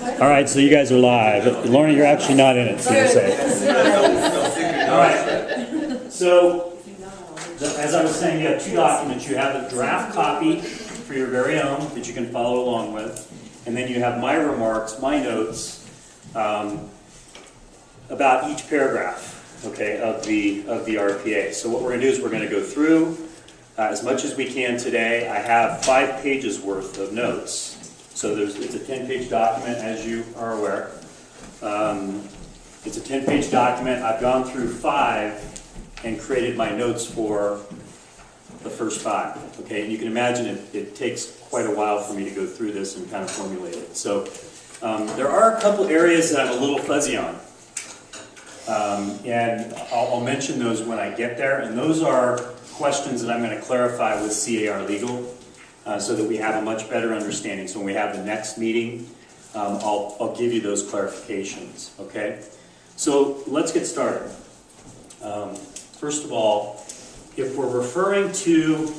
All right, so you guys are live. Lorna, you're actually not in it, so you're safe. All right. So, as I was saying, you have two documents. You have a draft copy for your very own that you can follow along with, and then you have my remarks, my notes about each paragraph, okay, of the RPA. So what we're going to do is we're going to go through as much as we can today. I have 5 pages worth of notes. So it's a 10-page document, as you are aware. It's a 10-page document. I've gone through 5 and created my notes for the first 5. Okay, and you can imagine it takes quite a while for me to go through this and kind of formulate it. So there are a couple areas that I'm a little fuzzy on. And I'll mention those when I get there. And those are questions that I'm going to clarify with CAR Legal. So that we have a much better understanding. So when we have the next meeting, I'll give you those clarifications, okay? So let's get started. First of all, if we're referring to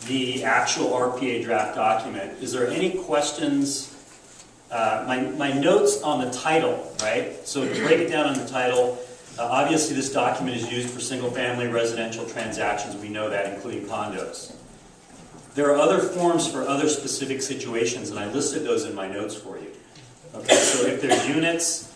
the actual RPA draft document, is there any questions? My notes on the title, right? So to break it down on the title, obviously this document is used for single-family residential transactions. We know that, including condos. There are other forms for other specific situations, and I listed those in my notes for you. Okay, so if there's units,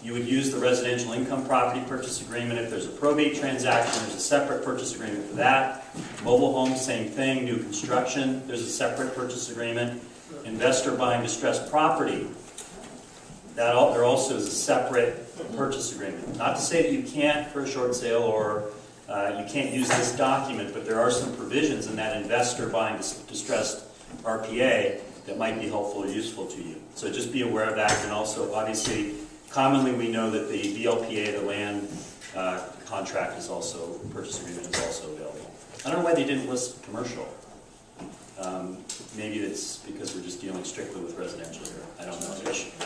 you would use the residential income property purchase agreement. If there's a probate transaction, there's a separate purchase agreement for that. Mobile homes, same thing. New construction, there's a separate purchase agreement. Investor buying distressed property, there also is a separate purchase agreement. Not to say that you can't for a short sale or you can't use this document, but there are some provisions in that investor buying distressed RPA that might be helpful or useful to you. So just be aware of that. And also, obviously, commonly we know that the VLPA, the land contract, is also, purchase agreement is also available. I don't know why they didn't list commercial. Maybe it's because we're just dealing strictly with residential here. I don't know.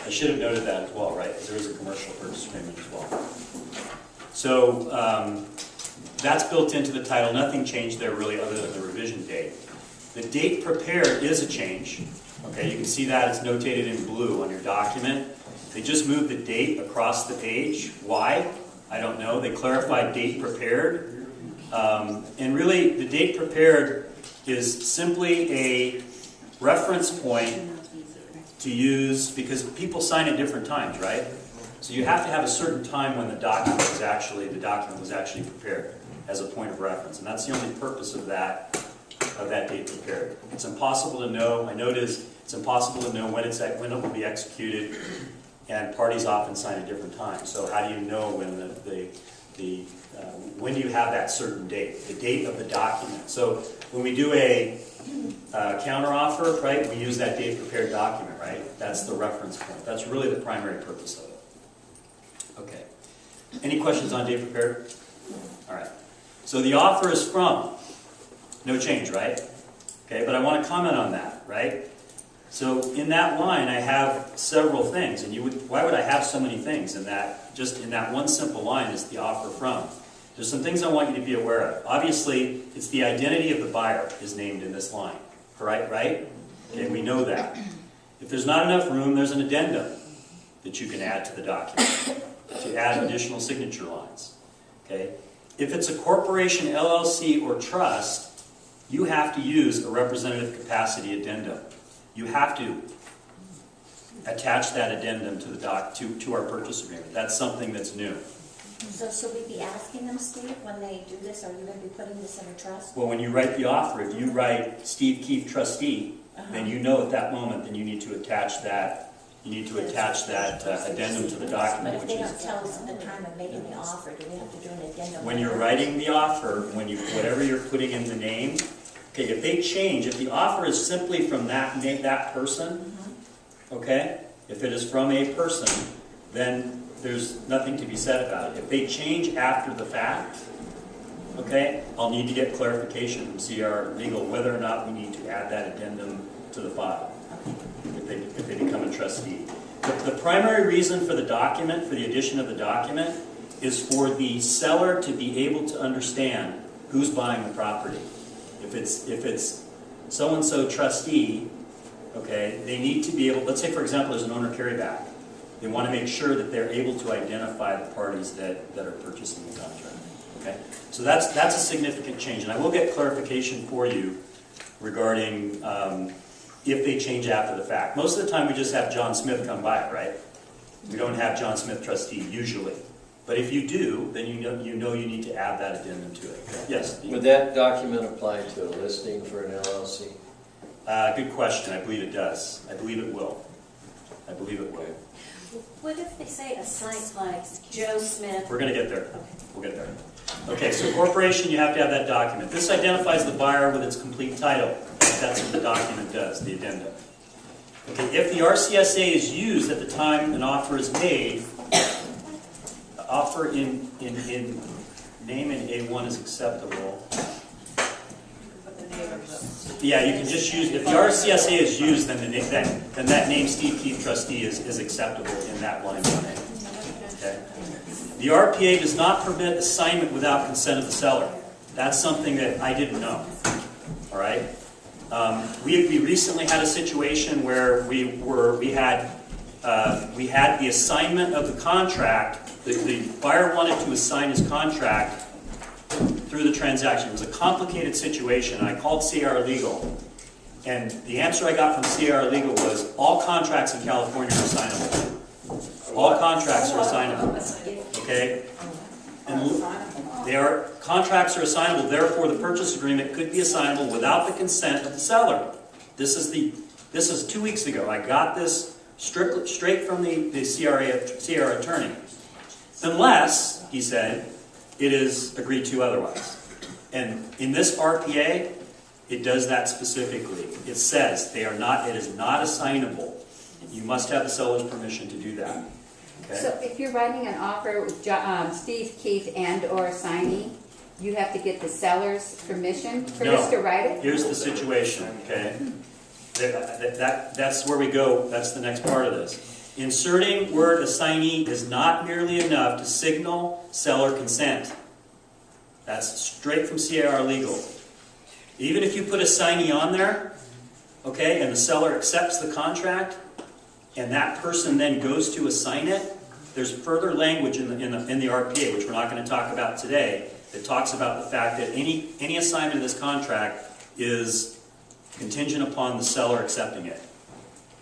I should have noted that as well, right? Because there is a commercial purchase agreement as well. So, that's built into the title. Nothing changed there really other than the revision date. The date prepared is a change. Okay, you can see that it's notated in blue on your document. They just moved the date across the page. Why? I don't know. They clarified date prepared. And really, the date prepared is simply a reference point to use because people sign at different times, right? So you have to have a certain time when the document was actually prepared as a point of reference, and that's the only purpose of that date prepared. It's impossible to know. My note is it's impossible to know when it will be executed, and parties often sign at different times. So how do you know when when do you have that certain date? The date of the document. So when we do a counteroffer, right, we use that date prepared document, right? That's the reference point. That's really the primary purpose of it. Okay. Any questions on date prepared? All right. So the offer is from. No change, right? Okay, but I want to comment on that, right? So in that line, I have several things, and why would I have so many things in that? Just in that one simple line is the offer from. There's some things I want you to be aware of. Obviously, it's the identity of the buyer is named in this line, right? Okay, we know that. If there's not enough room, there's an addendum that you can add to the document to add additional signature lines. Okay. If it's a corporation, LLC, or trust, you have to use a representative capacity addendum. You have to attach that addendum to the to our purchase agreement. That's something that's new. So should we be asking them, Steve, when they do this, are you going to be putting this in a trust? Well, when you write the offer, if you write Steve Keefe, trustee, then you know at that moment, then you need to attach that. You need to attach that addendum to the document. But if they don't tell us at the time of making the offer, do we have to do an addendum? When you're writing the offer, whatever you're putting in the name, okay, if they change, if the offer is simply from that person, okay, if it is from a person, then there's nothing to be said about it. If they change after the fact, okay, I'll need to get clarification from CR Legal whether or not we need to add that addendum to the file. If they become a trustee. The primary reason for the document, for the addition of the document, is for the seller to be able to understand who's buying the property. If it's so-and-so trustee, okay, they need to be able, let's say for example there's an owner carryback. They want to make sure that they're able to identify the parties that are purchasing the contract. Okay? So that's a significant change, and I will get clarification for you regarding if they change after the fact. Most of the time we just have John Smith come by it, right? We don't have John Smith trustee usually. But if you do, then you know you need to add that addendum to it. Yes? Would that document apply to a listing for an LLC? Good question. I believe it does. I believe it will. I believe it will. What if they say a site like Joe Smith? We're going to get there. Okay. We'll get there. Okay, so corporation, you have to have that document. This identifies the buyer with its complete title. That's what the document does, the addendum. Okay, if the RCSA is used at the time an offer is made, the offer in name in A1 is acceptable. Yeah, you can just use, if the RCSA is used, then that name Steve Keefe trustee is acceptable in that line of name. Okay. The RPA does not permit assignment without consent of the seller. That's something that I didn't know. All right. We recently had a situation where we had the assignment of the contract. The buyer wanted to assign his contract through the transaction. It was a complicated situation. I called CAR Legal, and the answer I got from CAR Legal was all contracts in California are assignable. All contracts are assignable. Okay? And contracts are assignable, therefore the purchase agreement could be assignable without the consent of the seller. This is 2 weeks ago. I got this straight from the CRA attorney. Unless, he said, it is agreed to otherwise. And in this RPA, it does that specifically. It says it is not assignable. You must have the seller's permission to do that. Okay? So if you're writing an offer with Steve Keefe and or signee, you have to get the seller's permission first to write it? Here's the situation, okay? That's where we go. That's the next part of this. Inserting word assignee is not merely enough to signal seller consent. That's straight from CAR Legal. Even if you put assignee on there, okay, and the seller accepts the contract, and that person then goes to assign it, there's further language in the RPA, which we're not going to talk about today, that talks about the fact that any assignment of this contract is contingent upon the seller accepting it.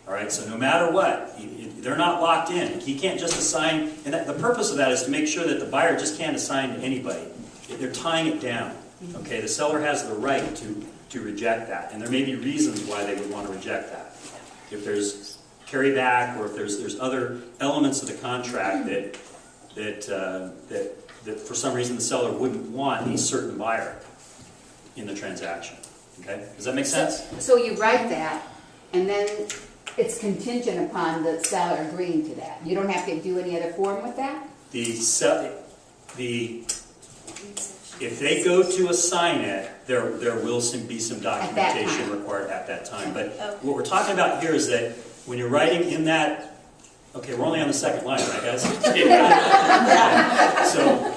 All right, so no matter what, they're not locked in. He can't just assign, and the purpose of that is to make sure that the buyer just can't assign to anybody. They're tying it down. Okay, the seller has the right to reject that, and there may be reasons why they would want to reject that. If there's carryback, or if there's other elements of the contract that for some reason the seller wouldn't want a certain buyer in the transaction. Okay, does that make sense? So you write that, and then it's contingent upon the seller agreeing to that. You don't have to do any other form with that? If they go to assign it, there will be some documentation required at that time. But what we're talking about here is that when you're writing in that, okay, we're only on the second line, right, guys?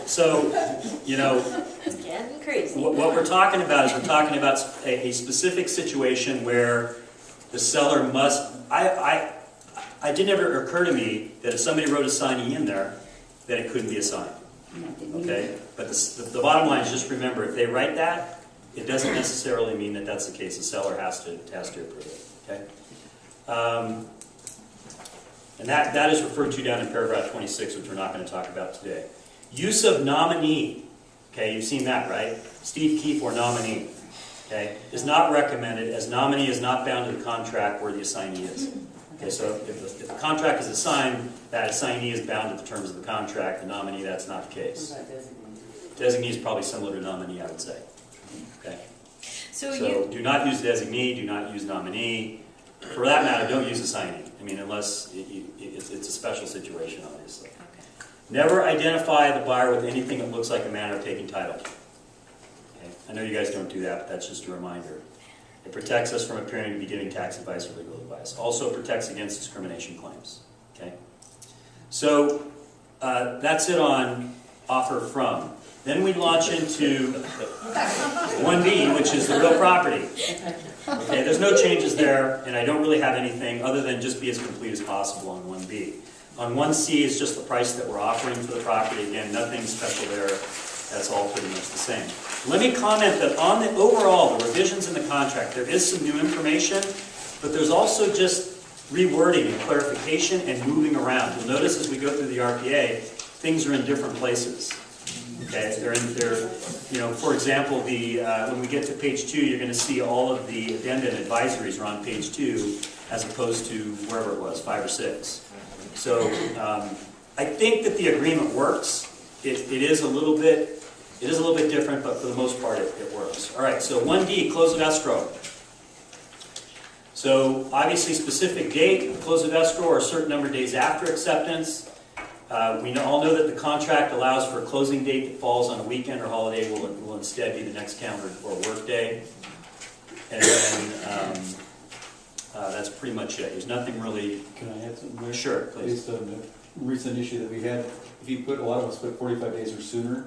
So you know, It's getting crazy. what we're talking about is we're talking about a specific situation where the seller must. It didn't ever occur to me that if somebody wrote assignee in there, that it couldn't be assigned. Okay, but the bottom line is just remember, if they write that, it doesn't necessarily mean that that's the case. The seller has to approve it. Okay, and that is referred to down in paragraph 26, which we're not going to talk about today. Use of nominee. Okay, you've seen that, right? Steve Keefe or nominee. Okay, is not recommended, as nominee is not bound to the contract where the assignee is. Okay, so if the contract is assigned, that assignee is bound to the terms of the contract. The nominee, that's not the case. Designee is probably similar to nominee, I would say. Okay. So do not use designee, do not use nominee. For that matter, don't use assignee. I mean, unless it's a special situation, obviously. Okay. Never identify the buyer with anything that looks like a manner of taking title. Okay. I know you guys don't do that, but that's just a reminder. It protects us from appearing to be giving tax advice or legal advice. Also protects against discrimination claims. Okay. So that's it on offer from. Then we launch into 1B, which is the real property. Okay, there's no changes there, and I don't really have anything other than just be as complete as possible on 1B. On 1C is just the price that we're offering for the property. Again, nothing special there. That's all pretty much the same. Let me comment that on the overall, the revisions in the contract, there is some new information, but there's also just rewording and clarification and moving around. You'll notice as we go through the RPA, things are in different places. Okay, for example, when we get to page 2, you're going to see all of the addenda and advisories are on page 2, as opposed to wherever it was, 5 or 6. So I think that the agreement works. It is a little bit different, but for the most part, it works. All right, so 1D, close of escrow. So obviously, specific date, close of escrow, or a certain number of days after acceptance. We all know that the contract allows for a closing date that falls on a weekend or holiday will instead be the next calendar or work day. And then that's pretty much it. There's nothing really... Can I add something there? Sure, please. Based on the recent issue that we had, if you put, a lot of us put 45 days or sooner,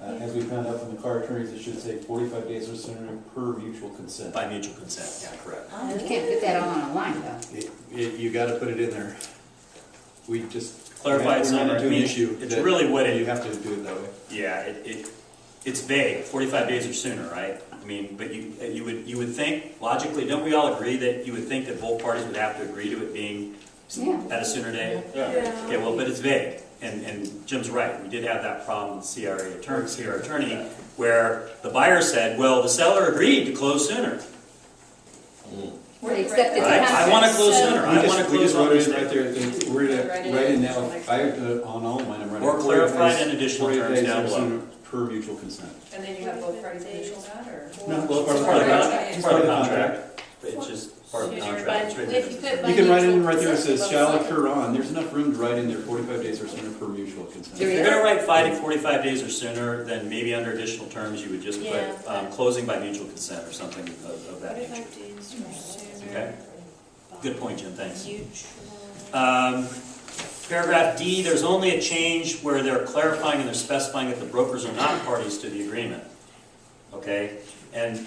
as we found out from the car attorneys, it should say 45 days or sooner per mutual consent. By mutual consent, yeah, correct. You can't put that all on a line, though. You got to put it in there. We just... Clarify it's not an issue. It's really what you have to do it that way. Yeah, it's vague. 45 days or sooner, right? I mean, but you would think logically, don't we all agree that you would think that both parties would have to agree to it being at a sooner date? Yeah. Okay, well, but it's vague, and Jim's right. We did have that problem with CRA attorney, where the buyer said, "Well, the seller agreed to close sooner." Well, except that I want to close sooner. I want to We close just on wrote this it right date. there. We're going to write it now. On all of mine, I'm writing. Or 40 clarified days- in additional 40 terms days down or below. sooner per mutual consent. And then you have both parties initial that, or? No, Well, it's part of the contract. It's part of the contract. It's just part of the contract. It's written in. You can write in right there, it says shall occur on, there's enough room to write in there 45 days or sooner per mutual consent. If you're going to write 45 days or sooner, then maybe under additional terms, you would just put closing by mutual consent or something of that nature. Okay? Good point, Jim, thanks. Paragraph D, there's only a change where they're clarifying and they're specifying that the brokers are not parties to the agreement. Okay? And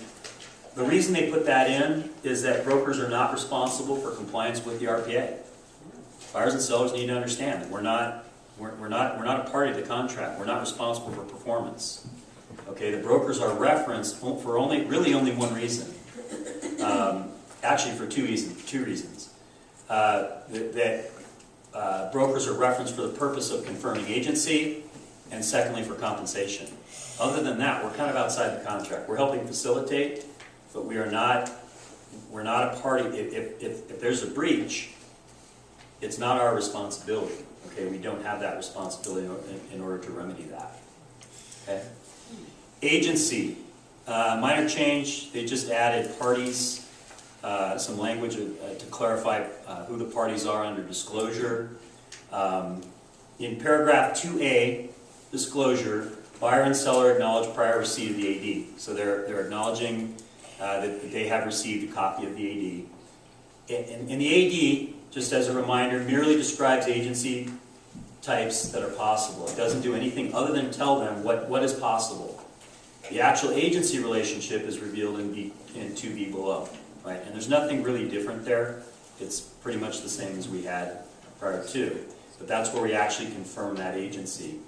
the reason they put that in is that brokers are not responsible for compliance with the RPA. Buyers and sellers need to understand that we're not a party to the contract. We're not responsible for performance. Okay, the brokers are referenced for really only one reason. Actually, for two reasons. Brokers are referenced for the purpose of confirming agency, and secondly, for compensation. Other than that, we're kind of outside the contract. We're helping facilitate, but we're not a party. If there's a breach, it's not our responsibility. Okay, we don't have that responsibility in order to remedy that. Okay. Agency, minor change. They just added parties, some language to clarify who the parties are under disclosure. In paragraph 2A, disclosure, buyer and seller acknowledge prior receipt of the AD. So they're acknowledging that they have received a copy of the AD. And the AD, just as a reminder, merely describes agency types that are possible. It doesn't do anything other than tell them what is possible. The actual agency relationship is revealed in 2B below, right? And there's nothing really different there. It's pretty much the same as we had prior to. But that's where we actually confirm that agency.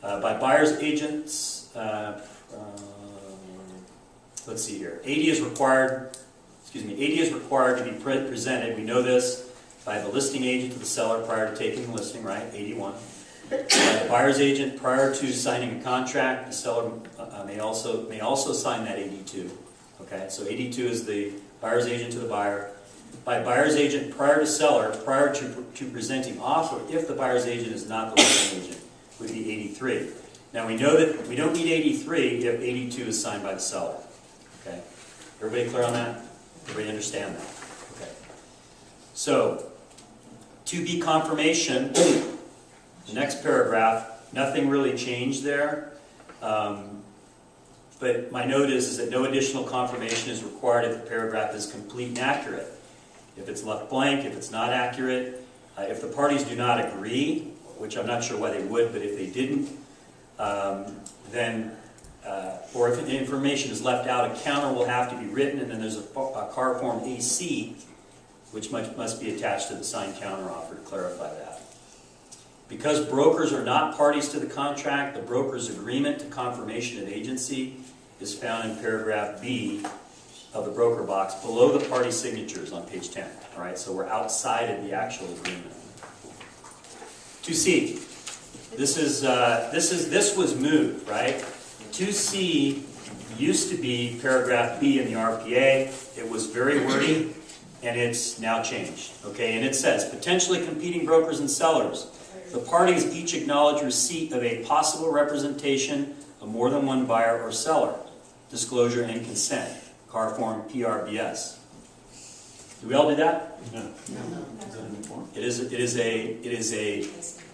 By buyer's agents, let's see here. AD is required to be presented. We know this by the listing agent to the seller prior to taking the listing, right? 81. By the buyer's agent prior to signing a contract, the seller may also sign that 82. Okay, so 82 is the buyer's agent to the buyer. By buyer's agent prior to seller, prior to presenting offer, if the buyer's agent is not the listing agent, would be 83. Now we know that we don't need 83 if 82 is signed by the seller. Okay, everybody clear on that? Everybody understand that? Okay. So, 2B confirmation, the next paragraph, nothing really changed there. But my note is that no additional confirmation is required if the paragraph is complete and accurate. If it's left blank, if it's not accurate, if the parties do not agree which I'm not sure why they would, but if they didn't, then, or if the information is left out, a counter will have to be written, and then there's a car form AC, which must be attached to the signed counter offer to clarify that. Because brokers are not parties to the contract, the broker's agreement to confirmation of agency is found in paragraph B of the broker box below the party signatures on page 10. All right, so we're outside of the actual agreement. 2C. This was moved, right? 2C used to be paragraph B in the RPA. It was very wordy, and it's now changed. Okay, and it says potentially competing brokers and sellers. The parties each acknowledge receipt of a possible representation of more than one buyer or seller. Disclosure and consent. Car form PRBS. Do we all do that? No. Is that a new form? It is a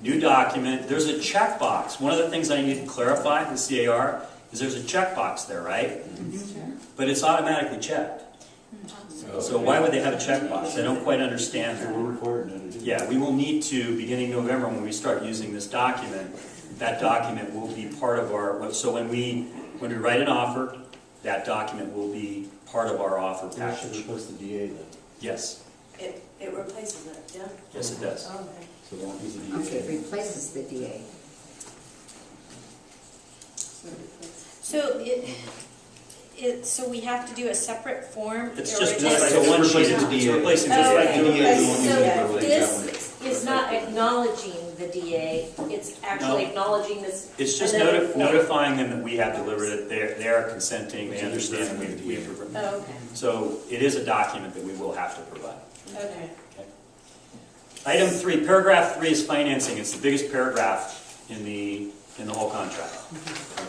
new document. There's a checkbox. One of the things I need to clarify with CAR is there's a checkbox there, right? But it's automatically checked. So why would they have a checkbox? I don't quite understand So that. we're required now to do that. Yeah, we will need to, beginning November, when we start using this document, that document will be part of our, so when we write an offer, that document will be part of our offer That should package. replace the DA then. Yes, It replaces it, yeah? yes it does. Okay. So they won't use the Okay, it DA. replaces the DA. So we have to do a separate form? It's or just is one, it- so one sheet, replacing it's the DA. replacing Oh, just like okay. the DA, we So won't use it for like that this is not acknowledging the DA, it's actually No. acknowledging this. It's just and then- notifying them that we have delivered it, they are consenting, they understand that we have. Oh, okay, So it is a document that we will have to provide. okay. Item 3, paragraph 3 is financing. It's the biggest paragraph in the whole contract.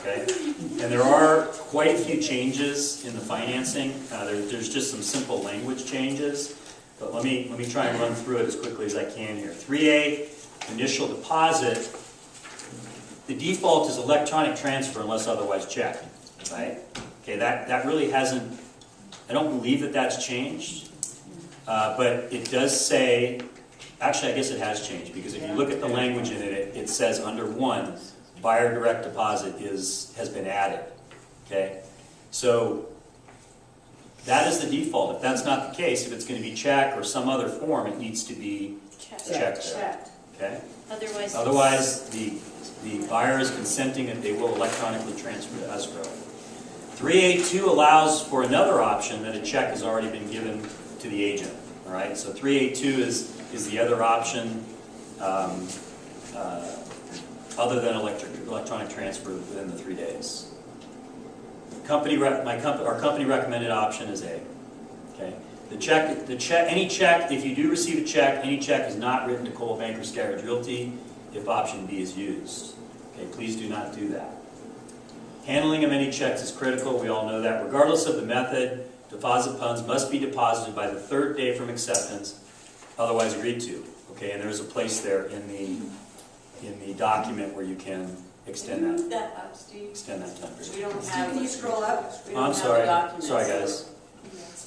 Okay? And there are quite a few changes in the financing. There's just some simple language changes. But let me try and run through it as quickly as I can here. 3A, initial deposit. The default is electronic transfer unless otherwise checked. Right? Okay, that really hasn't, I don't believe that that's changed. But it does say, actually I guess it has changed, because if you look at the language in it, it says under 1, buyer direct deposit has been added. Okay? So that is the default. If that's not the case, if it's going to be check or some other form, it needs to be checked there. Checked. Okay? Otherwise. Otherwise, the buyer is consenting that they will electronically transfer to escrow. 3A2 allows for another option, that a check has already been given to the agent. All right, so 3A2 is the other option, other than electronic transfer within the 3 days. Our company recommended option is A. Okay, any check, if you do receive a check, any check is not written to Coldwell Banker Scarage Realty if option B is used. Okay, please do not do that. Handling of any checks is critical. We all know that. Regardless of the method, deposit funds must be deposited by the 3rd day from acceptance, otherwise agreed to. Okay, and there's a place there in the document where you can extend Move that that up, Steve. time period. We don't have. Can you scroll up? We don't I'm have sorry. the documents. Sorry, guys.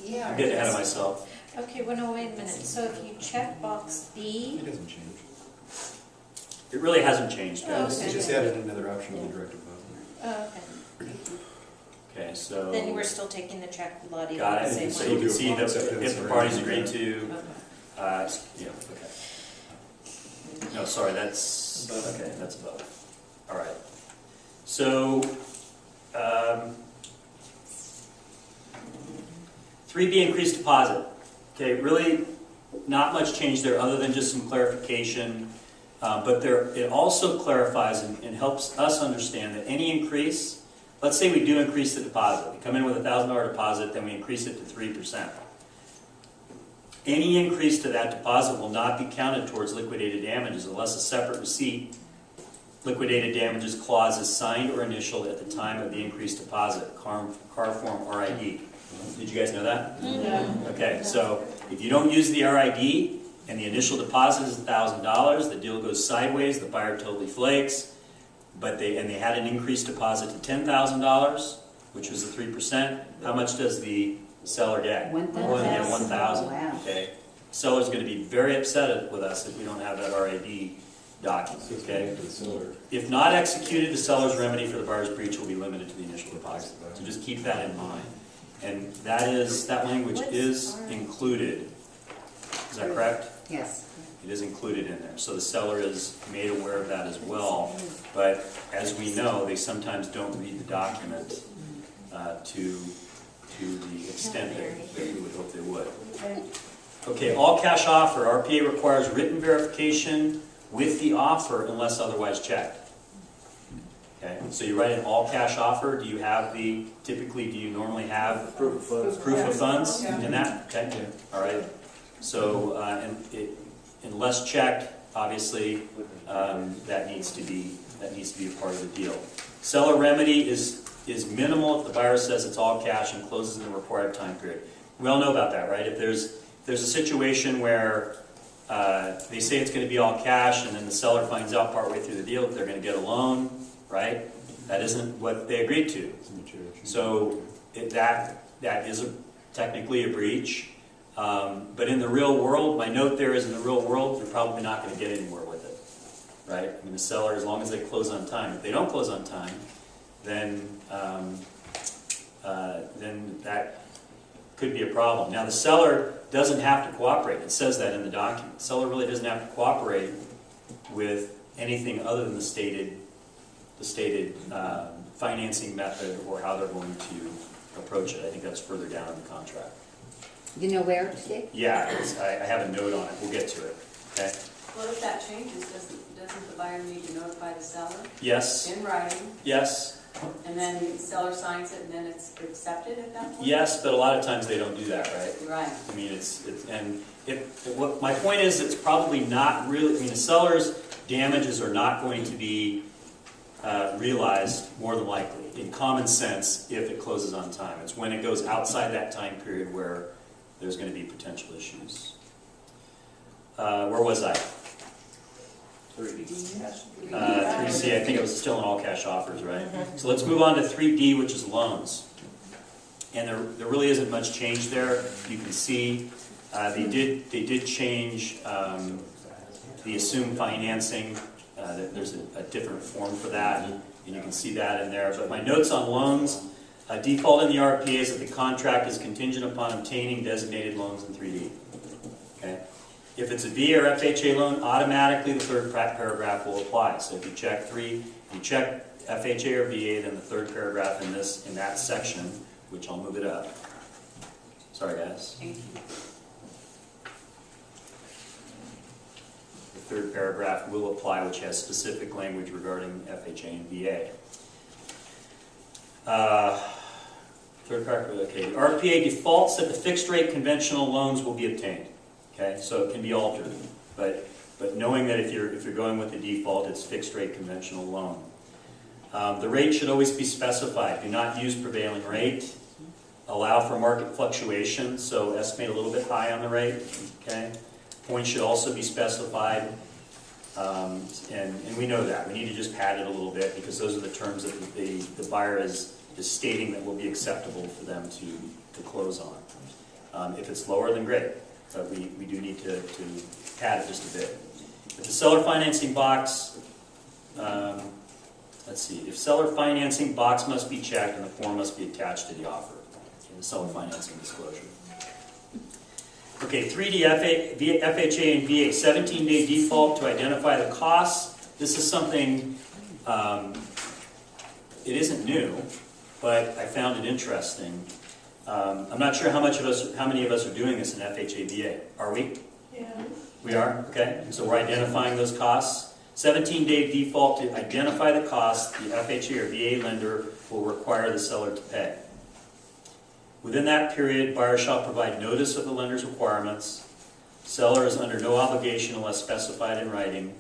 Yeah. I'm getting ahead of myself. Okay, well, no, wait a minute, so if you check box B, It doesn't change. It really hasn't changed, Oh, guys. okay. It just added another option with the direct deposit. oh, okay, Okay, so then we're still taking the check bloody got the same it. So way. you can see that Acceptance if the or parties anything. agreed to, Okay. yeah, okay. No, sorry, that's okay. That's above. All right. So 3B increased deposit. Okay, really not much change there other than just some clarification. But it also clarifies and helps us understand that any increase, let's say we do increase the deposit. We come in with a $1,000 deposit, then we increase it to 3%. Any increase to that deposit will not be counted towards liquidated damages unless a separate receipt, liquidated damages clause is signed or initialed at the time of the increased deposit, car form RID. Did you guys know that? Mm-hmm. Okay, so if you don't use the RID and the initial deposit is $1,000, the deal goes sideways, the buyer totally flakes, but they had an increased deposit to $10,000, which was the 3%. How much does the seller get? 1,000. Yeah, 1,000. Wow. Okay. Seller's going to be very upset with us if we don't have that RID document, okay? To the seller. If not executed, the seller's remedy for the buyer's breach will be limited to the initial deposit. So just keep that in mind. And that language is included. Is that correct? Yes. It is included in there. So the seller is made aware of that as well. But as we know, they sometimes don't read the document to the extent that we would hope they would. Okay, all cash offer. RPA requires written verification with the offer unless otherwise checked. Okay, so you write an all cash offer. Do you normally have Proof of funds. proof of funds Yeah. in that? Okay, all right. So, unless checked, obviously, that needs to be a part of the deal. Seller remedy is minimal if the buyer says it's all cash and closes in the required time period. We all know about that, right? If there's a situation where they say it's going to be all cash, and then the seller finds out partway through the deal that they're going to get a loan, right? That isn't what they agreed to. So that is technically a breach. But in the real world, my note there is in the real world, you're probably not going to get anywhere with it, right? I mean, the seller, as long as they close on time. If they don't close on time, then that could be a problem. Now, the seller doesn't have to cooperate. It says that in the document. The seller really doesn't have to cooperate with anything other than the stated financing method or how they're going to approach it. I think that's further down in the contract. You know where, Steve? Yeah, I have a note on it. We'll get to it. Okay. Well, if that changes, doesn't the buyer need to notify the seller Yes. in writing, Yes. and then the seller signs it, and then it's accepted at that point? Yes, but a lot of times they don't do that, right? Right. I mean, what my point is, it's probably not really. I mean, the seller's damages are not going to be realized more than likely in common sense if it closes on time. It's when it goes outside that time period where there's going to be potential issues. Where was I? 3C, I think it was still in all cash offers, right? So let's move on to 3D, which is loans. And there really isn't much change there. You can see they did change the assumed financing. There's a different form for that, and you can see that in there. But my notes on loans, default in the RPA is that the contract is contingent upon obtaining designated loans in 3D. Okay? If it's a VA or FHA loan, automatically the third paragraph will apply. So if you check FHA or VA, then the third paragraph in that section, which I'll move it up. Sorry, guys. Thank you. The third paragraph will apply, which has specific language regarding FHA and VA. Third paragraph, okay. The RPA defaults that the fixed rate conventional loans will be obtained. Okay, so it can be altered, but knowing that if you're going with the default, it's fixed rate conventional loan. The rate should always be specified. Do not use prevailing rate. Allow for market fluctuation, so estimate a little bit high on the rate. Okay, points should also be specified, and we know that. We need to just pad it a little bit because those are the terms that the buyer is stating that will be acceptable for them to close on. If it's lower, then great. But we do need to pad it just a bit. If the seller financing box, let's see, if seller financing box must be checked and the form must be attached to the offer, in the seller financing disclosure. Okay, 3D FHA and VA, 17-day default to identify the costs. This is something, it isn't new, but I found it interesting. I'm not sure how many of us are doing this in FHA VA. Are we? Yeah. We are? Okay. So we're identifying those costs. 17-day default to identify the costs the FHA or VA lender will require the seller to pay. Within that period, buyer shall provide notice of the lender's requirements. Seller is under no obligation unless specified in writing.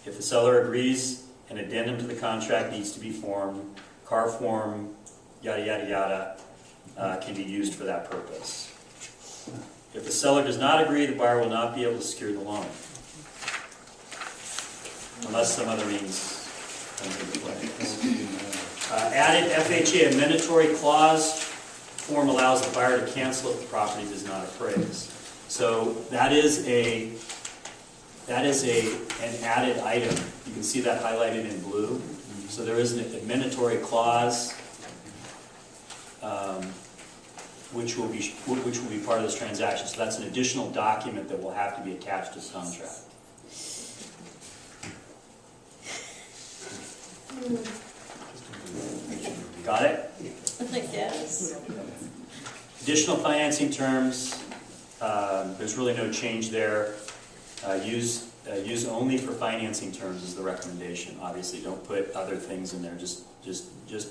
If the seller agrees, an addendum to the contract needs to be formed. CAR form, yada, yada, yada. Can be used for that purpose. If the seller does not agree, the buyer will not be able to secure the loan. Unless some other means comes into play. Added FHA amendatory clause. Form allows the buyer to cancel if the property does not appraise. So that is That is an added item. You can see that highlighted in blue. So there is an administratory clause, which will be part of this transaction. So that's an additional document that will have to be attached to the contract. Got it? I guess. Additional financing terms, there's really no change there. Use only for financing terms is the recommendation. Obviously, don't put other things in there. Just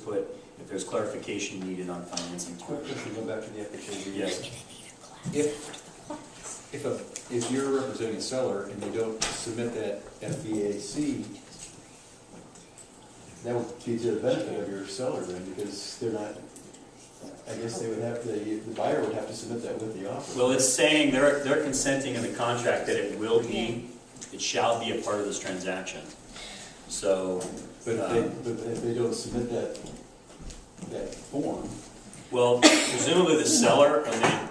put if there's clarification needed on financing Quick terms. question, go back to the application. Yes. If you're representing a seller and they don't submit that FVAC, that would be to the benefit of your seller then, because they're not, I guess they would have, the buyer would have to submit that with the offer. Well, it's saying they're consenting in the contract that it will be, it shall be a part of this transaction. So. But if they don't submit that form, Well, presumably the seller,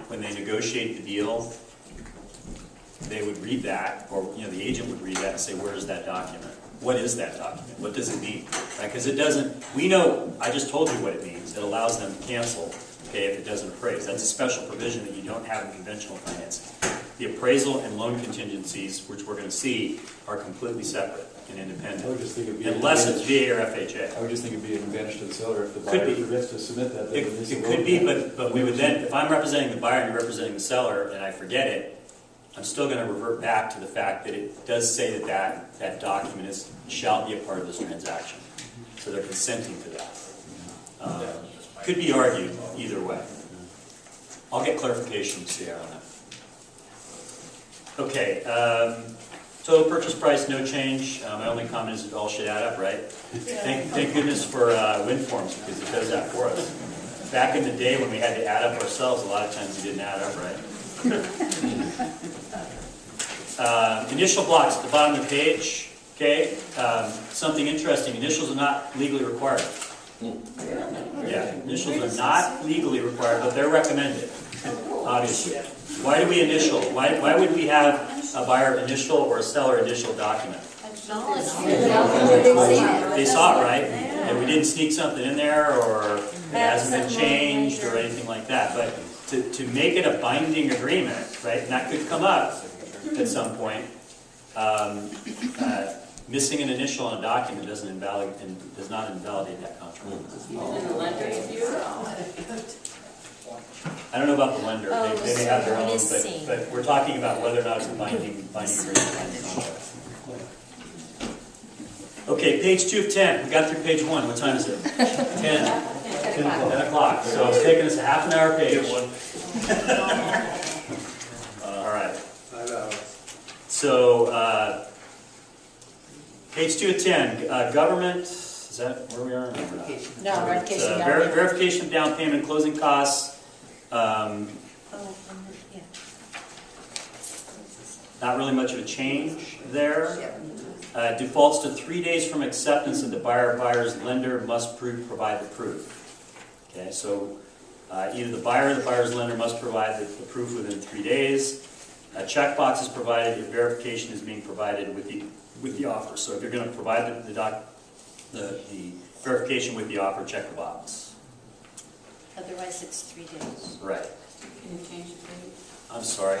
when they negotiate the deal, they would read that, or the agent would read that and say, where is that document? What is that document? What does it mean? Because it doesn't, we know, I just told you what it means. It allows them to cancel, okay, if it doesn't appraise. That's a special provision that you don't have in conventional financing. The appraisal and loan contingencies, which we're going to see, are completely separate and independent. I would just think it'd be. Unless it's VA or FHA. I would just think it'd be an advantage to the seller if the Could buyer be. forgets to submit that. It could be, but we would then, if I'm representing the buyer and you're representing the seller, and I forget it, I'm still going to revert back to the fact that it does say that document shall be a part of this transaction. So they're consenting to that. Could be argued either way. I'll get clarification, Sierra, on that. Okay, total purchase price, no change. My only comment is it all should add up, right? Thank goodness for wind forms, because it does that for us. Back in the day when we had to add up ourselves, a lot of times we didn't add up, right? Initial blocks at the bottom of the page, okay? Something interesting, initials are not legally required. Yeah, initials are not legally required, but they're recommended, obviously. Why do we initial? Why would we have a buyer initial or a seller initial document? They saw it, right? And we didn't sneak something in there, or it hasn't been changed, or anything like that. But to make it a binding agreement, right, and that could come up at some point, missing an initial on a document does not invalidate that contract. And the lender's view? I don't know about the lender, they may have their own, missing. but we're talking about whether or not it's a binding agreement, binding contract. Okay, page 2 of 10, we got through page 1, what time is it? 10 o'clock, so it's taking us a half an hour page. All right. So, page 2 of 10, government, is that where we are? No, verification. Verification of down payment, closing costs. Not really much of a change there. Defaults to 3 days from acceptance of the buyer's lender must provide the proof. Okay, so either the buyer or the buyer's lender must provide the proof within 3 days. A checkbox is provided if verification is being provided with the offer. So if you're going to provide the verification with the offer, check the box. Otherwise, it's 3 days. Right. Can you change the date? I'm sorry.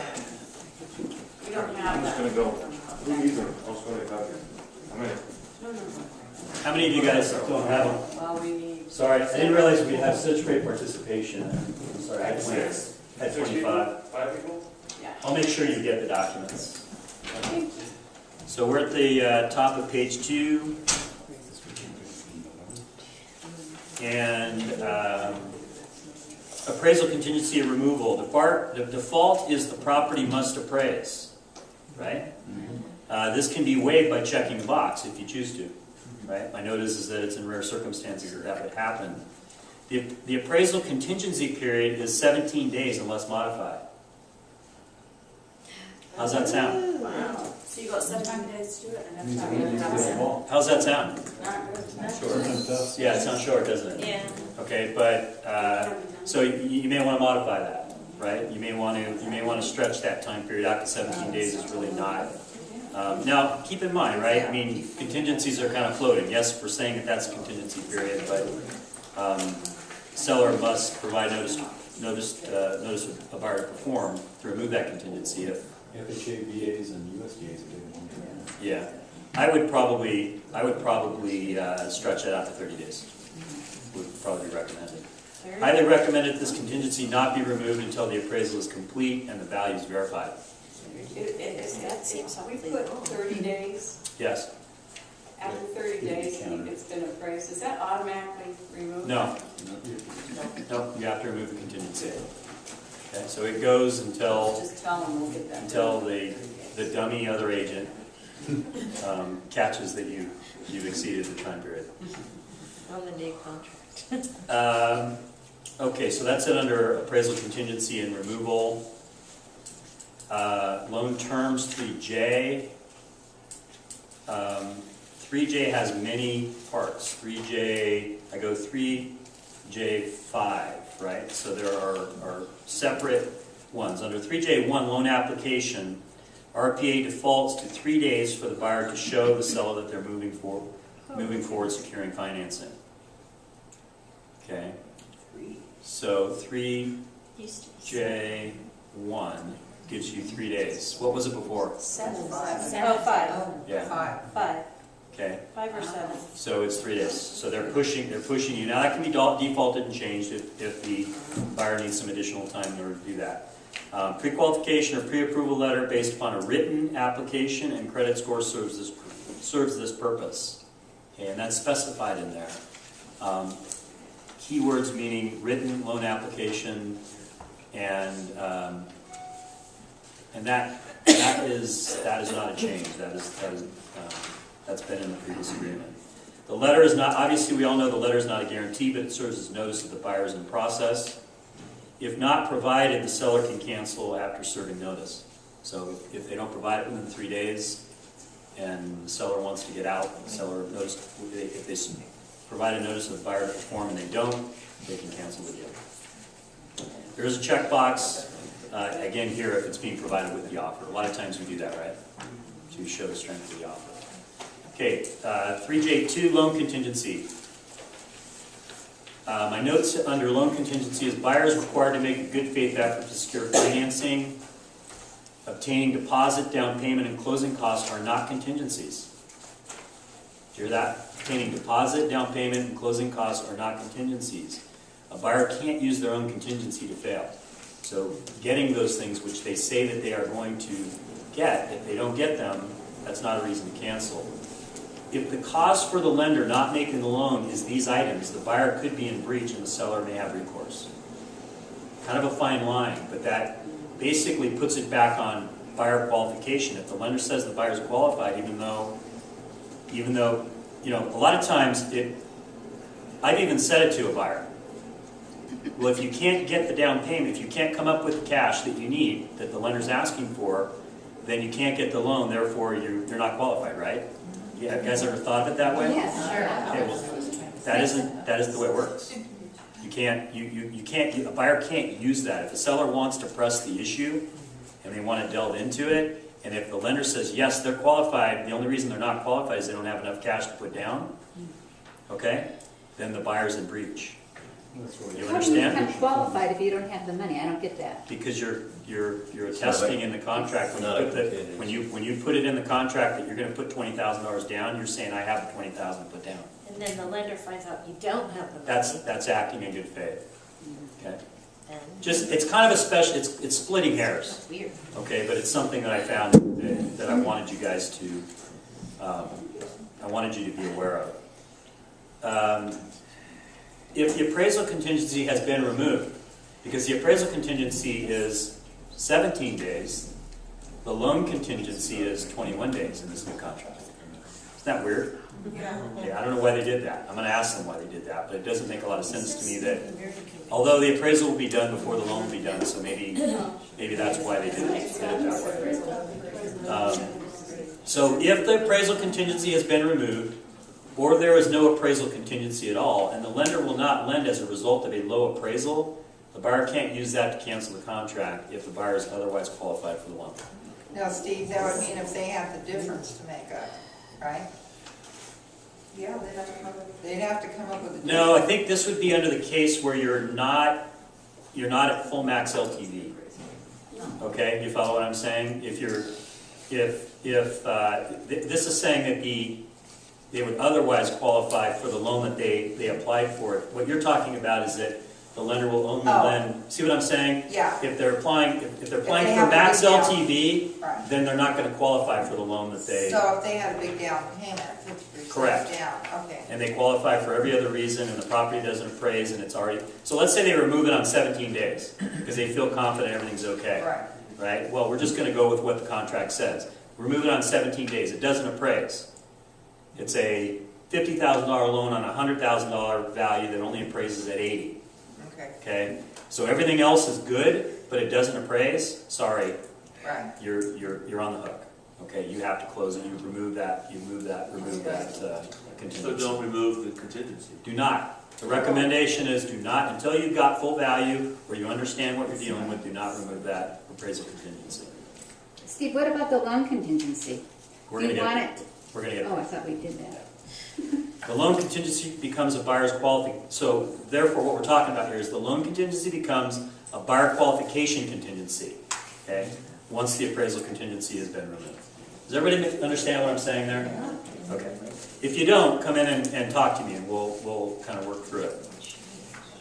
We don't have that. I'm just gonna go. Who needs them? I was gonna copy. No. How many of you guys don't have them? Well, we need. Sorry, I didn't realize we'd have such great participation. I'm sorry, I had 25. 5 people? Yeah. I'll make sure you get the documents. So we're at the top of page 2. And appraisal contingency and removal. The default is the property must appraise, right? This can be waived by checking the box if you choose to, right? My note is that it's in rare circumstances that that would happen. The appraisal contingency period is 17 days unless modified. How's that sound? Wow. So you got 17 days to do it, and that's how How's that sound? Tough. Yeah, it sounds short, doesn't it? Yeah. Okay, but so you may want to modify that, right? You may want to stretch that time period out to 17 days is really not Now, keep in mind, right, I mean, contingencies are kind of floating. Yes, we're saying that that's a contingency period, but seller must provide notice of buyer to perform to remove that contingency if, FHA, VAs, and USDAs are doing one. yeah. I would probably stretch that out to 30 days. Would probably be recommended. Highly recommended this contingency not be removed until the appraisal is complete and the value is verified. That seems We awfully put long. 30 days, Yes? after 30 days, it's been appraised, is that automatically removed? No. No, you have to remove the contingency. Okay, so it goes until Just tell them we'll get that. the dummy other agent catches that you've exceeded the time period. On the new contract. Okay, so that's it under appraisal contingency and removal. Loan terms 3J. 3J has many parts. 3J, I go 3J5, right? So there are separate ones. Under 3J1, loan application, RPA defaults to 3 days for the buyer to show the seller that they're moving forward securing financing. Okay, so 3J1 gives you 3 days. What was it before? 7. Seven. Oh, 5. Yeah, 5. okay. 5 or 7. So it's 3 days. So they're pushing you. Now that can be defaulted and changed if the buyer needs some additional time in order to do that. Pre-qualification or pre-approval letter based upon a written application and credit score serves this purpose. Okay, and that's specified in there. Keywords meaning written loan application and that is not a change. That's been in the previous agreement. The letter is not, obviously we all know the letter is not a guarantee, but it serves as notice that the buyer is in process. If not provided, the seller can cancel after serving notice. So if they don't provide it within 3 days and the seller wants to get out, the seller notice, if they provide a notice of the buyer to perform and they don't, they can cancel the deal. There is a checkbox, again here, if it's being provided with the offer. A lot of times we do that, right? To show the strength of the offer. Okay, 3J2, loan contingency. My notes under loan contingency is buyer is required to make a good faith effort to secure financing. Obtaining deposit, down payment, and closing costs are not contingencies. Did you hear that? Obtaining deposit, down payment, and closing costs are not contingencies. A buyer can't use their own contingency to fail. So getting those things which they say that they are going to get, if they don't get them, that's not a reason to cancel. If the cause for the lender not making the loan is these items, the buyer could be in breach and the seller may have recourse. Kind of a fine line, but that basically puts it back on buyer qualification. If the lender says the buyer's qualified, even though, you know, a lot of times I've even said it to a buyer. Well, if you can't get the down payment, if you can't come up with the cash that you need, that the lender's asking for, then you can't get the loan, therefore you're not qualified, right? Yeah, you guys ever thought of it that way? Yes, sure. Okay, well, that isn't the way it works. You can't, a buyer can't use that. If a seller wants to press the issue and they want to delve into it, and if the lender says, yes, they're qualified, the only reason they're not qualified is they don't have enough cash to put down, okay, then the buyer's in breach. You How do you understand? become qualified if you don't have the money? I don't get that. Because you're attesting in the contract, when you put it in the contract that you're going to put $20,000 down, you're saying I have the $20,000 put down. And then the lender finds out you don't have the money. That's acting in good faith. Okay. And It's kind of a special. It's splitting hairs. that's weird. Okay, but it's something that I found that I wanted you guys to be aware of. If the appraisal contingency has been removed, because the appraisal contingency is 17 days, the loan contingency is 21 days in this new contract. Isn't that weird? Yeah. Yeah, I don't know why they did that. I'm going to ask them why they did that, but it doesn't make a lot of sense to me that, although the appraisal will be done before the loan will be done, so maybe that's why they did it that way. So if the appraisal contingency has been removed, or there is no appraisal contingency at all, and the lender will not lend as a result of a low appraisal, the buyer can't use that to cancel the contract if the buyer is otherwise qualified for the loan. Now, Steve, that would mean if they have the difference to make up, right? Yeah, they'd have to come up They'd have to come up with a difference. No, I think this would be under the case where you're not at full max LTV. Okay, you follow what I'm saying? If this is saying that they would otherwise qualify for the loan that they applied for. What you're talking about is that the lender will only lend. See what I'm saying? Yeah. If they're applying for have a max big down. LTV, Right. then they're not going to qualify for the loan that they. So if they had a big down payment, 50% Correct. down, okay. And they qualify for every other reason, and the property doesn't appraise, and it's already. So let's say they remove it on 17 days because they feel confident everything's okay. Right. Right? Well, we're just going to go with what the contract says. Remove it on 17 days. It doesn't appraise. It's a $50,000 loan on a $100,000 value that only appraises at 80. Okay, Okay? So everything else is good, but it doesn't appraise. Sorry, right. you're on the hook. Okay? You have to close it. You remove that. Remove that So contingency. don't remove the contingency. Do not. The recommendation is do not, until you've got full value or you understand what you're dealing with, do not remove that appraisal contingency. Steve, what about the loan contingency? We're Do going you to want get. it? We're going to get. Oh, I thought we did that. The loan contingency becomes a buyer's qualification. So therefore, what we're talking about here is the loan contingency becomes a buyer qualification contingency. Okay, once the appraisal contingency has been removed. Does everybody understand what I'm saying there? Okay. If you don't, come in and talk to me, and we'll kind of work through it.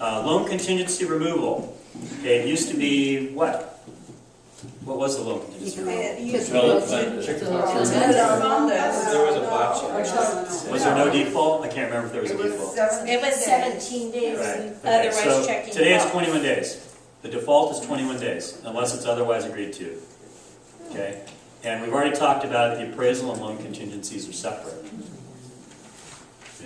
Loan contingency removal. Okay, it used to be what? What was the loan contingency removal? There was a box. Was there no default? I can't remember if there was a default. It was 17 days. Right. Okay, Otherwise so checking. today it's box. 21 days. The default is 21 days, unless it's otherwise agreed to. Okay? And we've already talked about it, the appraisal and loan contingencies are separate.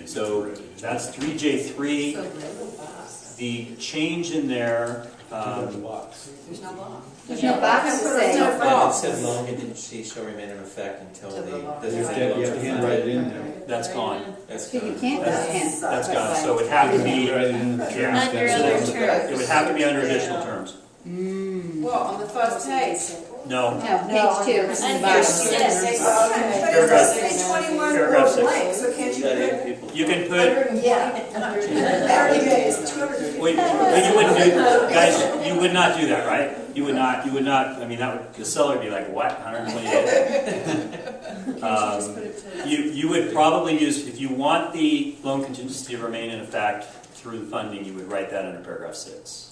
So that's 3J3. The change in there, The box. There's no box to say. But it said loan contingency shall remain in effect until the. You have to handwrite it in there. that's gone. That's So you gone. can't just hand. That's gone. So it would have to be, Write it in the yeah. Under other terms. It would have to be under additional terms. Well, on the first page. No. No, page 2. It's in the Under bottom. 6. Paragraph Page 21 Paragraph were 6. blank, so can't You you got put 8 people. You can put, Barely days, 250. well, you wouldn't do, guys, you would not do that, right? You would not, I mean, that would, the seller would be like, what, 120 days? You would probably use, if you want the loan contingency to remain in effect through the funding, you would write that under paragraph 6.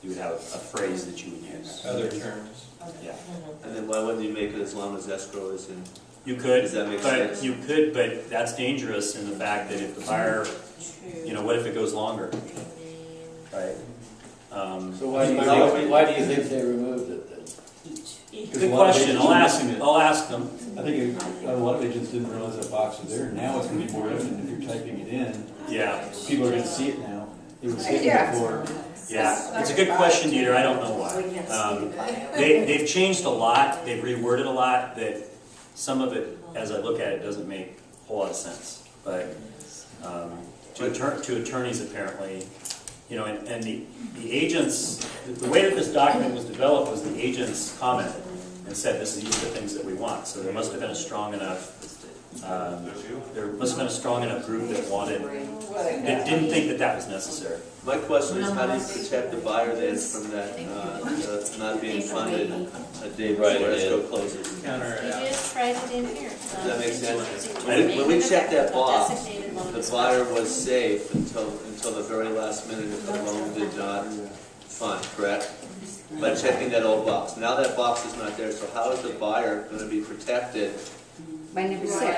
You would have a phrase that you would use. Other terms. Yeah. And then why wouldn't you make it as long as escrow is in? You could, Does that make but sense? you could, but that's dangerous in the fact that if the buyer, what if it goes longer? Right? So why do you think they removed it then? Good question, I'll ask them. I think a lot of agents didn't realize that box was there. Now it's going to be more evident if you're typing it in. Yeah, People are going to see it now. It was hidden before. yeah, it's a good question, Dieter, I don't know why. They've changed a lot, they've reworded a lot, that some of it, as I look at it, doesn't make a whole lot of sense. But to attorneys apparently, and the agents, the way that this document was developed was the agents commented and said, these are the things that we want. So there must have been a strong enough, group that wanted, that didn't think that was necessary. My question is, how do you protect the buyer then from that, not being funded a day before escrow closes? Counter You it out. just write it in here. Does that make sense? Make When we it checked that effective, box, designated loan the is buyer funded. was safe until the very last minute if the loan did not fund, correct? By checking that old box. Now that box is not there, so how is the buyer going to be protected? By number 6. By number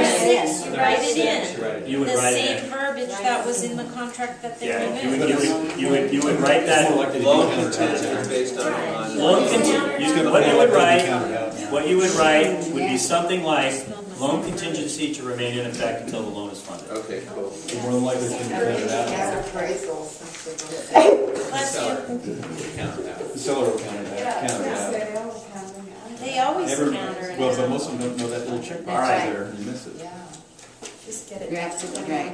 6, you write it in. Right. You would The write same it verbiage that was in the contract that they in. Yeah, removed. you would write that. More likely to be Loan counted contingent out. is based on. Loan contingency, what you would write, Counted out now. what you would write would be something like, loan contingency to remain in effect until the loan is funded. Okay, cool. So more than likely it's going to be counted out. Bless you. Count it out. The seller will count it out. They always Every- counter it. Well, but most of them don't know that little check box All right. is there. You miss it. You're absolutely right.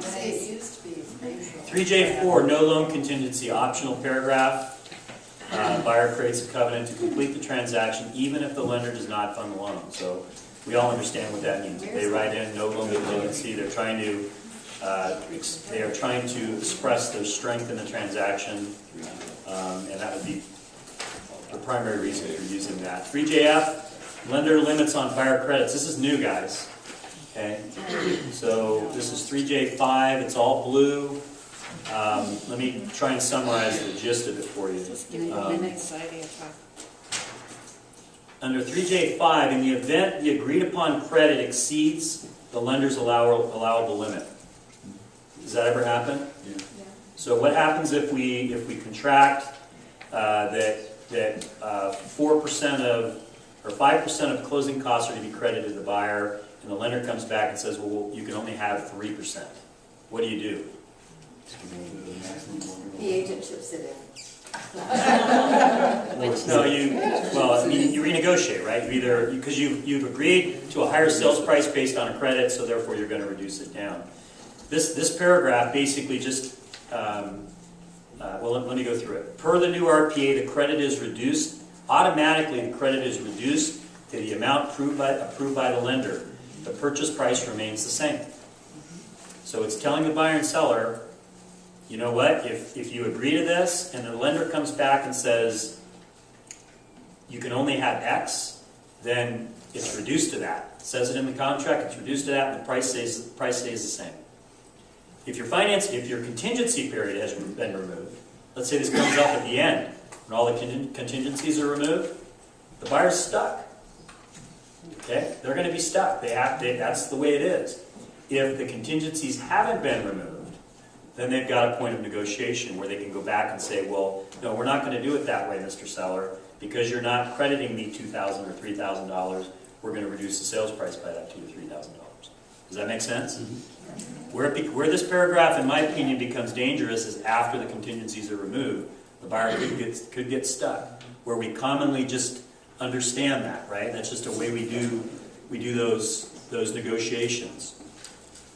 3J4, no loan contingency, optional paragraph. Buyer creates a covenant to complete the transaction even if the lender does not fund the loan. So we all understand what that means. If they write in no loan contingency, they're trying to they are trying to express their strength in the transaction, and that would be the primary reason for using that. 3JF, lender limits on buyer credits. This is new, guys. Okay, so this is 3J5. It's all blue. Let me try and summarize the gist of it for you. Under 3J5, in the event the agreed upon credit exceeds the lender's allowable limit. Does that ever happen? Yeah. So what happens if we contract that 4% of or 5% of closing costs are to be credited to the buyer, and the lender comes back and says, well, you can only have 3%. What do you do? The agent chips it in. No, you renegotiate, right? You either, because you've agreed to a higher sales price based on a credit, so therefore you're going to reduce it down. This paragraph basically just, well, let me go through it. Per the new RPA, the credit is reduced. Automatically, the credit is reduced to the amount approved by the lender. The purchase price remains the same. So it's telling the buyer and seller, you know what, if you agree to this and the lender comes back and says you can only have X, then it's reduced to that. It says it in the contract, it's reduced to that, and the price stays the same. If your contingency period has been removed, let's say this comes up at the end, and all the contingencies are removed, the buyer's stuck. Okay? They're going to be stuck. That's the way it is. If the contingencies haven't been removed, then they've got a point of negotiation where they can go back and say, well, no, we're not going to do it that way, Mr. Seller, because you're not crediting me $2,000 or $3,000. We're going to reduce the sales price by that $2,000 or $3,000. Does that make sense? Mm-hmm. Where this paragraph, in my opinion, becomes dangerous is after the contingencies are removed. The buyer could get stuck. Where we commonly just understand that, right? That's just a way we do those negotiations.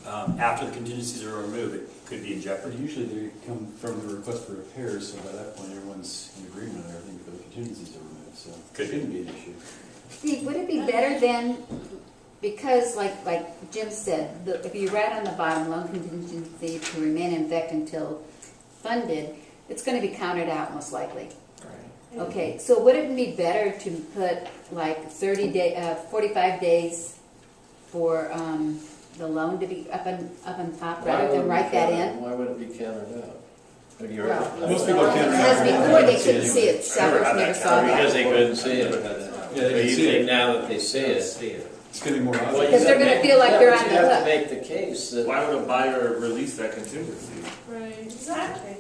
After the contingencies are removed, it could be in jeopardy. But usually they come from the request for repairs, so by that point everyone's in agreement on everything before the contingencies are removed, so it shouldn't be an issue. Steve, would it be better then, because like Jim said, if you write on the bottom, loan contingency to remain in effect until funded, it's going to be counted out most likely. Right. Okay, so would it be better to put like 45 days for the loan to be up on top rather than write that in? Why would it be counted out? Most people can't. Because before they couldn't see it, sellers never saw that. Because they couldn't see it. Yeah, they can see it now that they see it. It's going to be more obvious. Because they're going to feel like they're on the hook. You have hook. to make the case that. Why would a buyer release that contingency? Right, exactly.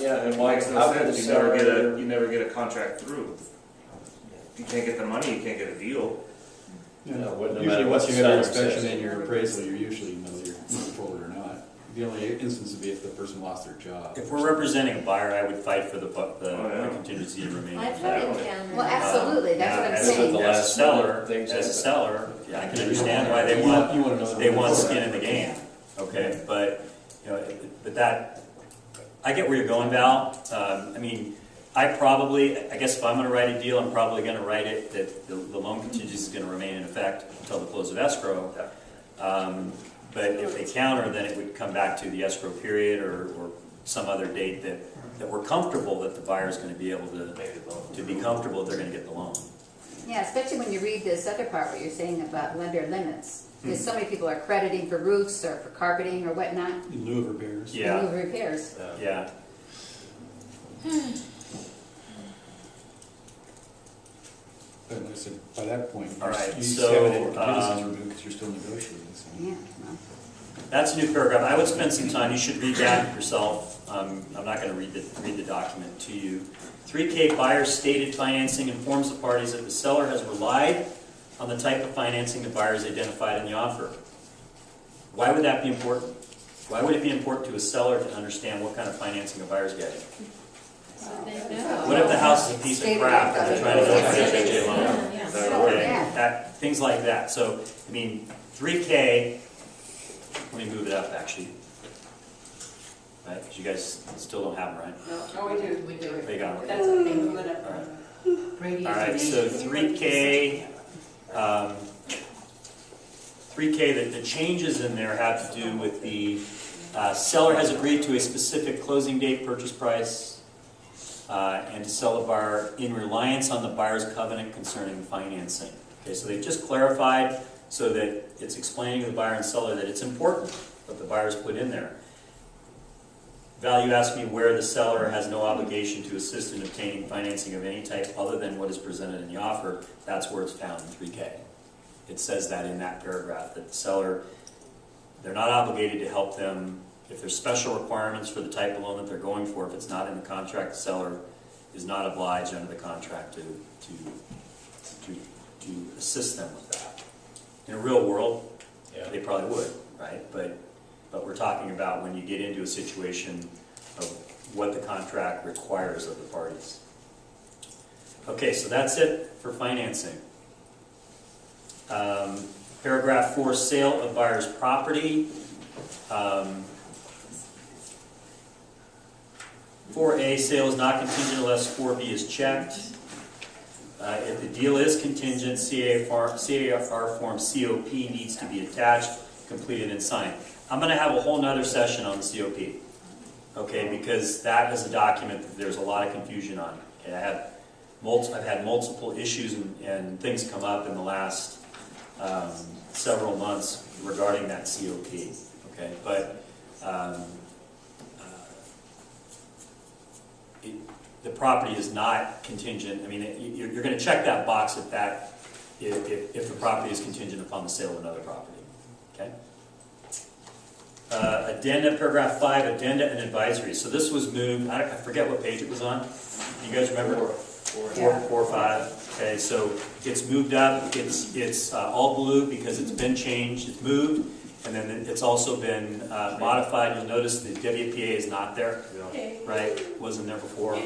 Yeah, and why? Makes no sense. You never get a contract through. If you can't get the money, you can't get a deal. Yeah. No Usually once you have have your inspection and your appraisal, you usually know you're in control or not. The only instance would be if the person lost their job. If we're representing a buyer, I would fight for the contingency to remain. I've heard it down. Well, absolutely, that's what I'm As saying. a seller, yeah, I can understand why they want skin in the game. Okay, but I get where you're going, Val. I mean, I guess if I'm going to write a deal, I'm probably going to write it that the loan contingency is going to remain in effect until the close of escrow. But if they counter, then it would come back to the escrow period or some other date that we're comfortable that the buyer is going to be able to be comfortable that they're going to get the loan. Yeah, especially when you read this other part where you're saying about lender limits. Because so many people are crediting for roofs or for carpeting or whatnot. In lieu of repairs. Yeah. In lieu of repairs. Yeah. But like I said, by that point, All right, you so, have it contingencies removed because you're still negotiating. So. Yeah. Well. That's a new paragraph. I would spend some time. You should read that yourself. I'm not going to read the document to you. 3K buyer's stated financing informs the parties that the seller has relied on the type of financing the buyer has identified in the offer. Why would that be important? Why would it be important to a seller to understand what kind of financing a buyer's getting? What if the house is a piece of crap and they're trying to get a FHA loan? Okay, things like that. So, I mean, 3K, let me move it up actually. right? Because you guys still don't have them, right? No, we do. We do. They got them. That's what they moved up. All right. Brady All right, is so an 3K, 3K, the changes in there have to do with the seller has agreed to a specific closing date, purchase price, and to sell the buyer in reliance on the buyer's covenant concerning financing. Okay, so they've just clarified so that it's explaining to the buyer and seller that it's important what the buyer's put in there. Value asked me where the seller has no obligation to assist in obtaining financing of any type other than what is presented in the offer. That's where it's found in 3K. It says that in that paragraph, that the seller, they're not obligated to help them. If there's special requirements for the type of loan that they're going for, if it's not in the contract, the seller is not obliged under the contract to assist them with that. In a real world, they probably would, right? But we're talking about when you get into a situation of what the contract requires of the parties. Okay, so that's it for financing. Paragraph 4, sale of buyer's property. 4A, sale is not contingent unless 4B is checked. If the deal is contingent, CAR form COP needs to be attached, completed, and signed. I'm going to have a whole nother session on the COP, okay, because that is a document that there's a lot of confusion on. Okay, I've had multiple issues and things come up in the last several months regarding that COP, okay, but the property is not contingent. I mean, you're going to check that box if the property is contingent upon the sale of another property, okay? Addenda, paragraph 5, addenda and advisory. So this was moved, I forget what page it was on. Do you guys remember? 4 or 5. Okay, so it's moved up. It's all blue because it's been changed. It's moved, and then it's also been modified. You'll notice the WPA is not there, right? Wasn't there before,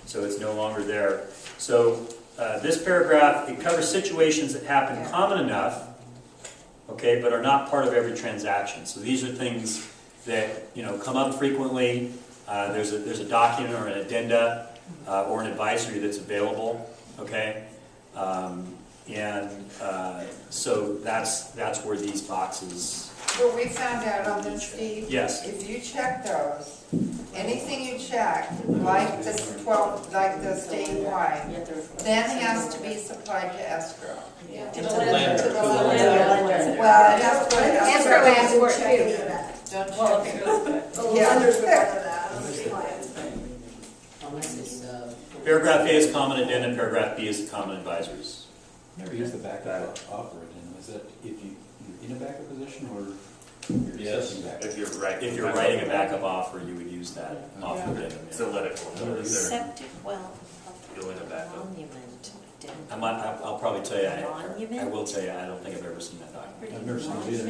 so it's no longer there. So this paragraph, it covers situations that happen common enough, okay, but are not part of every transaction. So these are things that come up frequently. There's a document or an addenda or an advisory that's available, okay, so that's where these boxes. What we found out on this, Steve. Yes. If you check those, anything you check, like the statewide, then has to be supplied to escrow. To the lender. Well, that's what Escrow asks for it too. Don't Well, check if it. it goes back. Paragraph A is common addendum, paragraph B is the common advisories. Never use the backup offer addendum. Is that if you're in a backup position or you're accepting backup? If you're right. If you're writing a backup offer, you would use that offer addendum. It's a political. Septic well Go in a backup. monument. I'll probably tell you, I Monument? will tell you, I don't think I've ever seen that document. I've never seen it either.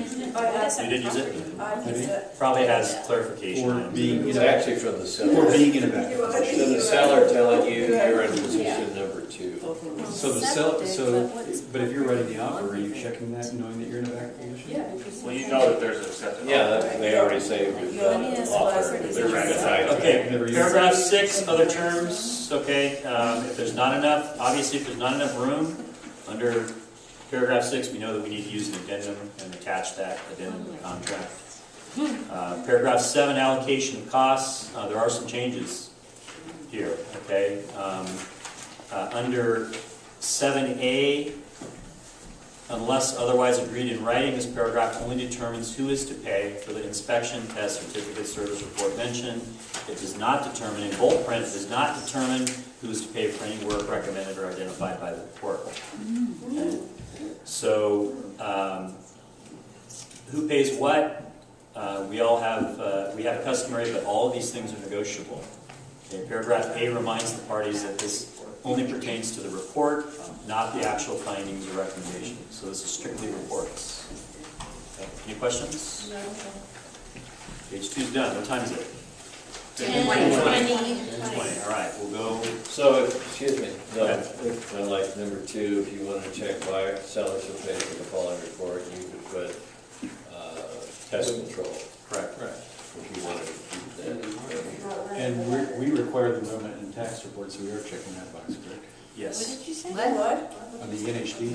You did use it? I used it. Probably has clarification Or on it. being It's in a actually from the or seller. being in a backup position. So the seller telling you you're in position number 2. So but if you're writing the offer, are you checking that, knowing that you're in a backup position? Well, you know that there's an accepted Yeah, offer. they already say we've done the offer. They're right. Okay, Never used paragraph 6, other terms, okay, if there's not enough, obviously if there's not enough room, under paragraph 6, we know that we need to use an addendum and attach that addendum to the contract. Paragraph 7, allocation of costs, there are some changes here, okay. Under 7A, unless otherwise agreed in writing, this paragraph only determines who is to pay for the inspection, test, certificate, service report mentioned. It does not determine, in bold print, it does not determine who is to pay for any work recommended or identified by the report. Okay. So, who pays what? We have customary, but all of these things are negotiable. Okay. Paragraph A reminds the parties that this only pertains to the report, not the actual findings or recommendations. So this is strictly reports. Okay. Any questions? No. Page 2 is done. What time is it? 20. 20. All right, we'll go. So, excuse me, no, Okay. if, like number 2, if you want to check buyer, seller shall pay for the following report, you could put pest control. Correct. If you wanted to so we are checking that box, correct? Yes. What did you say? What? On the NHD,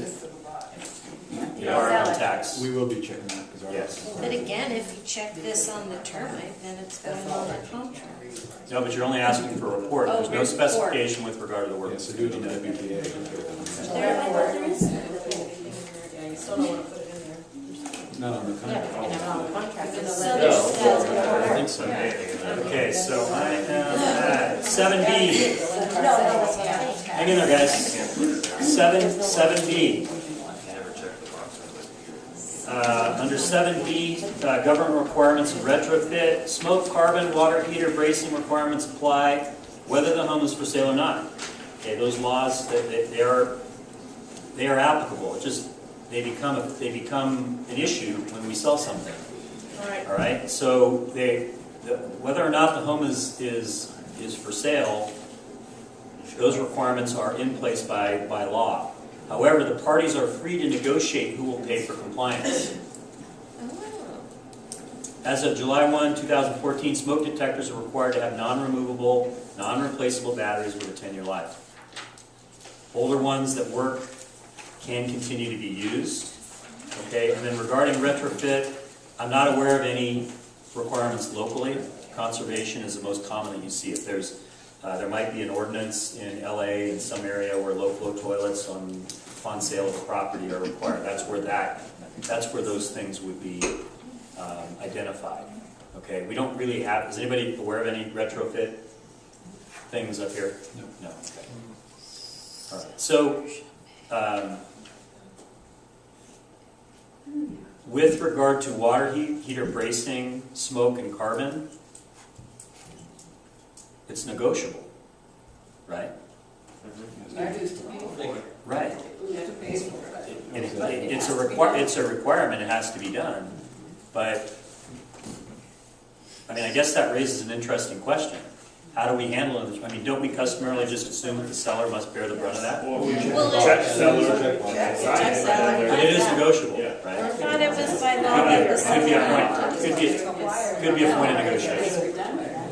The R&M tax. we will be checking that, because our. Yes. But again, if you check this on the termite, then it's going on the contract. No, but you're only asking for a report. There's no report. specification with regard to the work. Yeah, so do it on the WPA. There, I thought there is. Yeah, you still don't wanna put it in there. Not on the Yeah, contract. but you can have it on the contract. So It's there's a- I think so. Okay, so I am at 7B. Hang in there, guys. 7B. Under 7B, government requirements of retrofit, smoke, carbon, water heater, bracing requirements apply, whether the home is for sale or not. Okay, those laws, they are applicable. It just, they become an issue when we sell something. All right, so whether or not the home is for sale, those requirements are in place by law. However, the parties are free to negotiate who will pay for compliance. As of July 1, 2014, smoke detectors are required to have non-removable, non-replaceable batteries with a 10-year life. Older ones that work can continue to be used. Okay, and then regarding retrofit, I'm not aware of any requirements locally. Conservation is the most common that you see. If there might be an ordinance in LA in some area where low-flow toilets on sale of a property are required. That's where those things would be identified. Okay, we don't really have. Is anybody aware of any retrofit things up here? No. Okay. All right. So, with regard to water heater bracing, smoke, and carbon, it's negotiable, right? Right. It's a requirement. It has to be done. But I mean, I guess that raises an interesting question. How do we handle it? I mean, don't we customarily just assume that the seller must bear the brunt of that? Well, we Well, check seller. But it is negotiable, I right? thought it was by law that the Could be a seller. point. Could be a point of negotiation.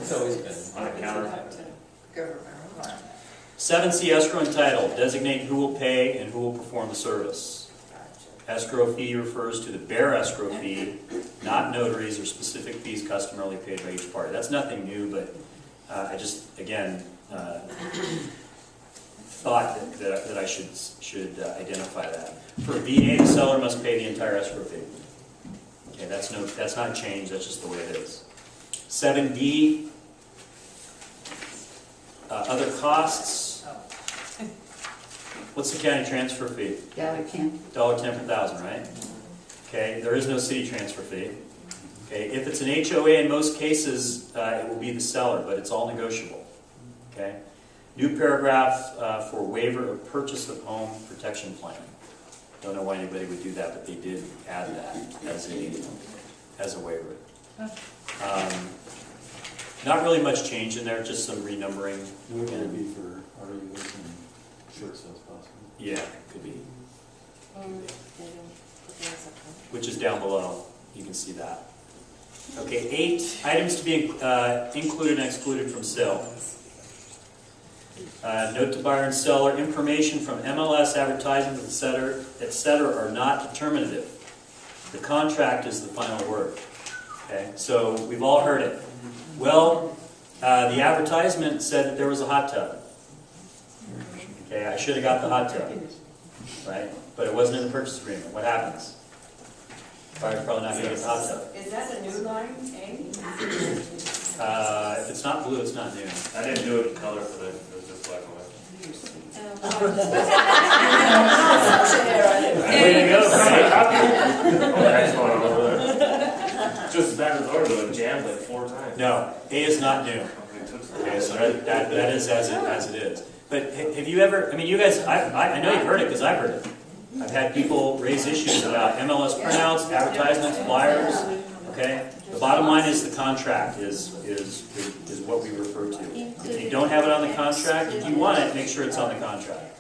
It's always been. On a counter. 7C, escrow and title. Designate who will pay and who will perform the service. Escrow fee refers to the bare escrow fee, not notaries or specific fees customarily paid by each party. That's nothing new, but I just, again, thought that I should identify that. For VA, the seller must pay the entire escrow fee. Okay, that's not changed, that's just the way it is. 7D, other costs. What's the county transfer fee? $1.10. $1.10 per thousand, right? Okay, there is no city transfer fee. Okay, if it's an HOA, in most cases, it will be the seller, but it's all negotiable. Okay, new paragraph for waiver of purchase of home protection plan. Don't know why anybody would do that, but they did add that as a waiver. Not really much change in there, just some renumbering. What would it be for RUs and short sales possible? Yeah, could be. Which is down below. You can see that. Okay, 8 items to be included and excluded from sale. Note to buyer and seller: information from MLS, advertisements, etc., are not determinative. The contract is the final word. Okay, so we've all heard it. Well, the advertisement said that there was a hot tub. Okay, I should have got the hot tub, right? But it wasn't in the purchase agreement. What happens? Buyer's probably not going to get the hot tub. Is that a new line, If it's not blue, it's not new. I didn't do it in color for it was just black and white. Way to go, Frank. Next one over there. Just as bad as ours, though, it jammed like 4 times. No, A is not new. Okay, so that is as it is. But have you ever, I mean, you guys, I know you've heard it because I've heard it. I've had people raise issues about MLS printouts, advertisements, flyers, okay? The bottom line is the contract is what we refer to. If you don't have it on the contract, if you want it, make sure it's on the contract.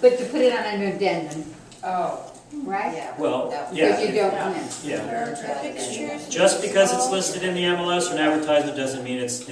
But to put it on an addendum, Oh, right? yeah. Well, Because yeah, you don't want it. yeah. Fixtures. Just because it's listed in the MLS or an advertisement doesn't mean it's